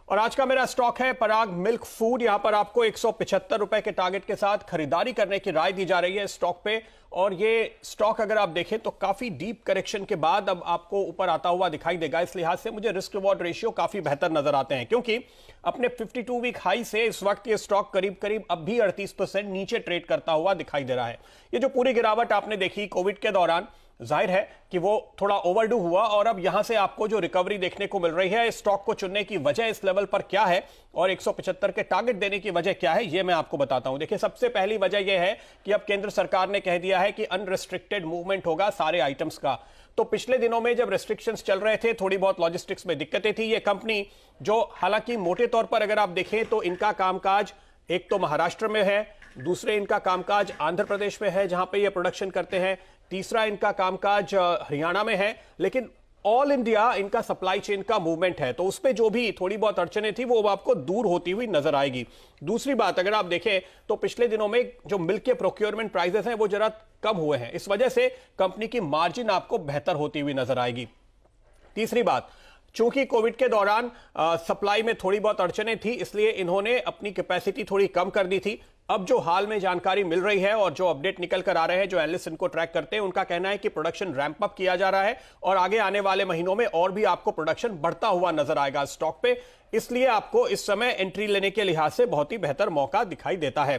और आज का मेरा स्टॉक है पराग मिल्क फूड। यहां पर आपको 175 रुपए के टारगेट के साथ खरीदारी करने की राय दी जा रही है स्टॉक पे। और ये स्टॉक अगर आप देखें तो काफी डीप करेक्शन के बाद अब आपको ऊपर आता हुआ दिखाई देगा। इस लिहाज से मुझे रिस्क रिवॉर्ड रेशियो काफी बेहतर नजर आते हैं, क्योंकि अपने 52 वीक हाई से इस वक्त ये स्टॉक करीब करीब अब भी 38% नीचे ट्रेड करता हुआ दिखाई दे रहा है। ये जो पूरी गिरावट आपने देखी कोविड के दौरान, जाहिर है कि वो थोड़ा ओवरडू हुआ और अब यहां से आपको जो रिकवरी देखने को मिल रही है, स्टॉक को चुनने की वजह इस लेवल पर क्या है और 175 के टारगेट देने की वजह क्या है, ये मैं आपको बताता हूं। देखिए, सबसे पहली वजह यह है कि अब केंद्र सरकार ने कह दिया है कि अनरिस्ट्रिक्टेड मूवमेंट होगा सारे आइटम्स का। तो पिछले दिनों में जब रेस्ट्रिक्शंस चल रहे थे, थोड़ी बहुत लॉजिस्टिक्स में दिक्कतें थी। ये कंपनी जो हालांकि मोटे तौर पर अगर आप देखें तो इनका कामकाज एक तो महाराष्ट्र में है, दूसरे इनका कामकाज आंध्र प्रदेश में है जहां पे ये प्रोडक्शन करते हैं, तीसरा इनका कामकाज हरियाणा में है, लेकिन ऑल इंडिया इनका सप्लाई चेन का मूवमेंट है। तो उस पे जो भी थोड़ी बहुत अड़चने थी वो आपको दूर होती हुई नजर आएगी। दूसरी बात, अगर आप देखें तो पिछले दिनों में जो मिल्क के प्रोक्योरमेंट प्राइसेस हैं वो जरा कम हुए हैं, इस वजह से कंपनी की मार्जिन आपको बेहतर होती हुई नजर आएगी। तीसरी बात, चूंकि कोविड के दौरान सप्लाई में थोड़ी बहुत अड़चने थी, इसलिए इन्होंने अपनी कैपेसिटी थोड़ी कम कर दी थी। अब जो हाल में जानकारी मिल रही है और जो अपडेट निकल कर आ रहे हैं, जो एनालिस्ट इनको ट्रैक करते हैं, उनका कहना है कि प्रोडक्शन रैंप अप किया जा रहा है और आगे आने वाले महीनों में और भी आपको प्रोडक्शन बढ़ता हुआ नजर आएगा स्टॉक पे। इसलिए आपको इस समय एंट्री लेने के लिहाज से बहुत ही बेहतर मौका दिखाई देता है।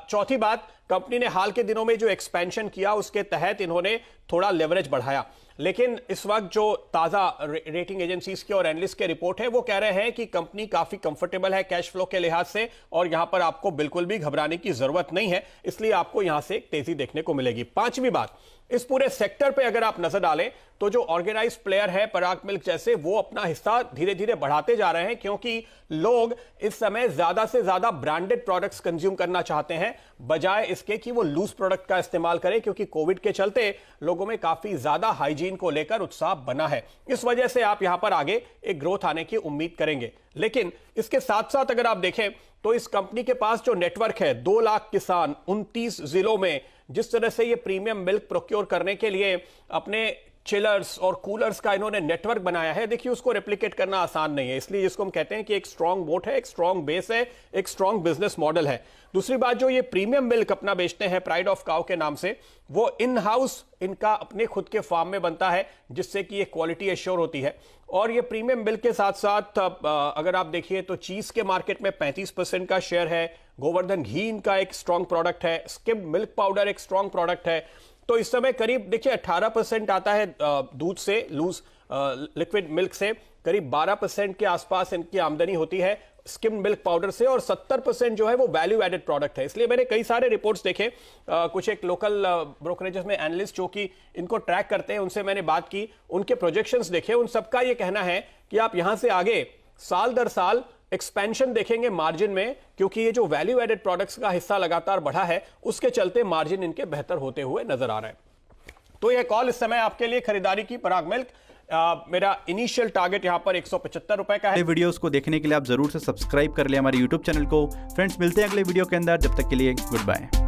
चौथी बात, कंपनी ने हाल के दिनों में जो एक्सपेंशन किया उसके तहत इन्होंने थोड़ा लेवरेज बढ़ाया, लेकिन इस वक्त जो ताजा रेटिंग एजेंसीज के और एनालिस्ट के रिपोर्ट है वो कह रहे हैं कि कंपनी काफी कंफर्टेबल है कैश फ्लो के लिहाज से और यहां पर आपको बिल्कुल भी घबराने की जरूरत नहीं है, इसलिए आपको यहां से एक तेजी देखने को मिलेगी। पांचवी बात, इस पूरे सेक्टर पे अगर आप नजर डालें तो जो ऑर्गेनाइज्ड प्लेयर है पराग मिल्क जैसे, वो अपना हिस्सा धीरे धीरे बढ़ाते जा रहे हैं, क्योंकि लोग इस समय ज्यादा से ज्यादा ब्रांडेड प्रोडक्ट्स कंज्यूम करना चाहते हैं बजाय इसके कि वो लूज प्रोडक्ट का इस्तेमाल करें, क्योंकि कोविड के चलते लोगों में काफी ज्यादा हाइजीन को लेकर उत्साह बना है। इस वजह से आप यहां पर आगे एक ग्रोथ आने की उम्मीद करेंगे। लेकिन इसके साथ साथ अगर आप देखें तो इस कंपनी के पास जो नेटवर्क है, 2 लाख किसान 29 जिलों में, जिस तरह से ये प्रीमियम मिल्क प्रोक्योर करने के लिए अपने चिलर्स और कूलर्स का इन्होंने नेटवर्क बनाया है, देखिए उसको रेप्लिकेट करना आसान नहीं है। इसलिए जिसको हम कहते हैं कि एक स्ट्रांग मोट है, एक स्ट्रांग बेस है, एक स्ट्रांग बिजनेस मॉडल है। दूसरी बात, जो ये प्रीमियम मिल्क अपना बेचते हैं प्राइड ऑफ काउ के नाम से, वो इन हाउस इनका अपने खुद के फार्म में बनता है, जिससे कि ये क्वालिटी एश्योर होती है। और ये प्रीमियम मिल्क के साथ साथ अगर आप देखिए तो चीज के मार्केट में 35% का शेयर है, गोवर्धन घी इनका एक स्ट्रांग प्रोडक्ट है, स्किम्ड मिल्क पाउडर एक स्ट्रांग प्रोडक्ट है। तो इस समय करीब देखिए 18% आता है दूध से, लूज लिक्विड मिल्क से, करीब 12% के आसपास इनकी आमदनी होती है स्किम्ड मिल्क पाउडर से, और 70% जो है वो वैल्यू एडेड प्रोडक्ट है। इसलिए मैंने कई सारे रिपोर्ट्स देखे, कुछ एक लोकल ब्रोकरेजेस में एनालिस्ट जो कि इनको ट्रैक करते हैं उनसे मैंने बात की, उनके प्रोजेक्शंस देखे, उन सबका ये कहना है कि आप यहां से आगे साल दर साल एक्सपेंशन देखेंगे मार्जिन में, क्योंकि ये जो वैल्यू एडेड प्रोडक्ट्स का हिस्सा लगातार बढ़ा है उसके चलते मार्जिन इनके बेहतर होते हुए नजर आ रहे हैं। तो ये कॉल इस समय आपके लिए खरीदारी की पराग मिल्क। मेरा इनिशियल टारगेट यहां पर 175 रुपए का है। वीडियोस को देखने के लिए आप जरूर से सब्सक्राइब कर ले हमारे YouTube चैनल को। फ्रेंड्स, मिलते हैं अगले वीडियो के अंदर, जब तक के लिए गुड बाय।